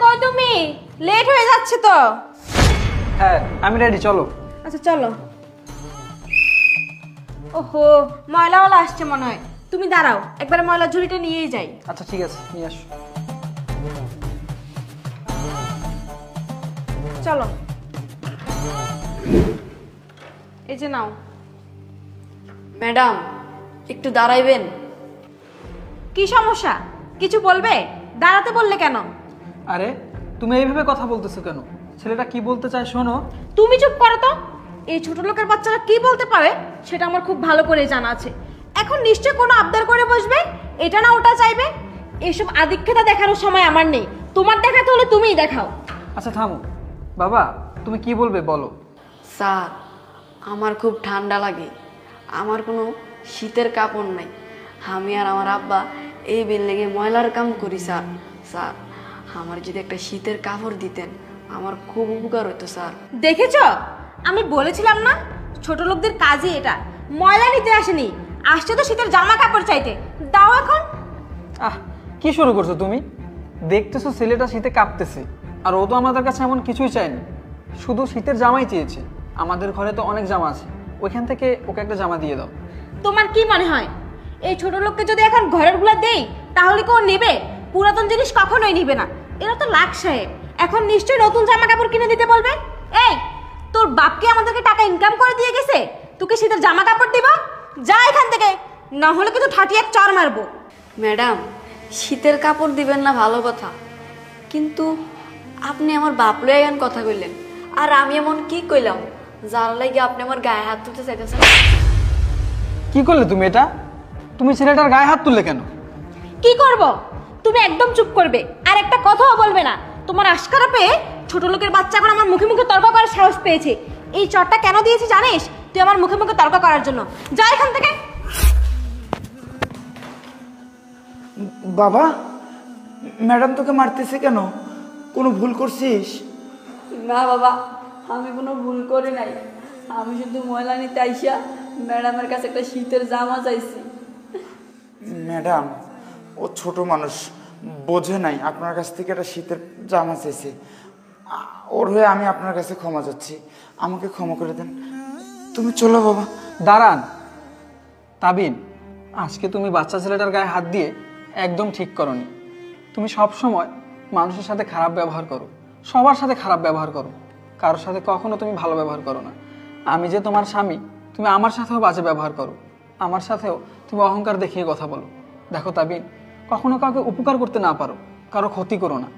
কই তুমি? লেট হয়ে যাচ্ছে তো। হ্যাঁ আমি রেডি, চলো। আচ্ছা চলো। ওহো, ময়লাওয়ালা আসছে মনে হয়। তুমি দাঁড়াও, একবার ময়লা ঝুড়িটা নিয়েই যাই। আচ্ছা ঠিক আছে, নিয়ে আসো। চলো, এই যে নাও। ম্যাডাম একটু দাঁড়াইবেন? কি সমস্যা? কিছু বলবে? দাঁড়াতে বললে কেন? আরে তুমি এইভাবে কথা বলতেছো কেন? ছেলেটা কি বলতে চায় শোনো। তুমি চুপ করো তো। এই ছোট লোকের বাচ্চারা কি বলতে পারে সেটা আমার খুব ভালো করে জানা আছে। এখন নিশ্চয় কোনো আবদার করে বসবে, এটা না ওটা চাইবে। এসব আদিক্ষেতা দেখানোর সময় আমার নেই। তোমার দেখাতে হলে তুমিই দেখাও। আচ্ছা থামো বাবা, তুমি কি বলবে বলো। স্যার আমার খুব ঠান্ডা লাগে, আমার কোনো শীতের কাপড় নাই। আমি আর আমার আব্বা এই বিল্ডিংয়ে ময়লার কাম করি স্যার। স্যার আমার যদি একটা শীতের কাপড় দিতেন আমার খুব উপকার হতো স্যার। দেখেছো, আমি বলেছিলাম না ছোট লোকদের কাজই এটা। ময়লা নিতে আসেনি, আসছে তো শীতের জামা কাপড় চাইতে। দাও এখন। কি শুরু করছো তুমি? দেখতেছো ছেলেটা শীতে কাঁপতেছে, আর ও তো আমাদের কাছে এমন কিছুই চায়নি, শুধু শীতের জামাই চেয়েছে। আমাদের ঘরে তো অনেক জামা আছে, ওইখান থেকে ওকে একটা জামা দিয়ে দাও। তোমার কি মনে হয় এই ছোট লোককে যদি এখন ঘরের গুলা দেই তাহলে কেউ নেবে? পুরাতন জিনিস কখনোই নিবে না। এরা তো লাখ সাহেব, এখন নিশ্চয়ই নতুন জামা কাপড় কিনে দিতে বলবে। এই, তোর বাপকে আমাদেরকে টাকা ইনকাম করে দিয়ে গেছে, তোকে শীতের জামা কাপড় দিব? যা এখান থেকে, না হলে কিন্তু ঠাটিয়ে এক চড় মারবো। ম্যাডাম শীতের কাপড় দিবেন না ভালো কথা, কিন্তু আপনি আমার বাপ লয়ে এখন কথা কইলেন, আর আমি এমন কি কইলাম যার লাগে আপনি আমার গায়ে হাত তুলতে চাইতেছেন? কি করলে তুমি এটা? তুমি ছেলেটার গায়ে হাত তুললে কেন? কি করব? তুমি একদম চুপ করবে আর একটা কথাও বলবে না। তোমার আশকারা পেয়ে ছোট লোকের বাচ্চা এখন আমার মুখে মুখে তর্ক করার সাহস পেয়েছে। এই চটটা কেন দিয়েছি জানিস? তুই আমার মুখে মুখে তর্ক করার জন্য। যা এখান থেকে। বাবা, ম্যাডাম তোকে মারতেছে কেন? কোনো ভুল করছিস? না বাবা, আমি কোনো ভুল করি নাই। আমি শুধু ময়লা নিতে আইসা ম্যাডামের কাছে একটা শীতের জামা চাইছি। ম্যাডাম ও ছোট মানুষ, বোঝে নাই আপনার কাছ থেকে একটা শীতের জামা চাইছে। ওর হয়ে আমি আপনার কাছে ক্ষমা চাচ্ছি, আমাকে ক্ষমা করে দেন। তুমি চলো বাবা। দাঁড়ান তাবিন, আজকে তুমি বাচ্চা ছেলেটার গায়ে হাত দিয়ে একদম ঠিক করনি। তুমি সব সময় মানুষের সাথে খারাপ ব্যবহার করো, সবার সাথে খারাপ ব্যবহার করো, কারোর সাথে কখনো তুমি ভালো ব্যবহার করো না। আমি যে তোমার স্বামী, তুমি আমার সাথেও বাজে ব্যবহার করো, আমার সাথেও তুমি অহংকার দেখিয়ে কথা বলো। দেখো তাবিন, কখনো কাউকে উপকার করতে না পারো, কারো ক্ষতি করো না।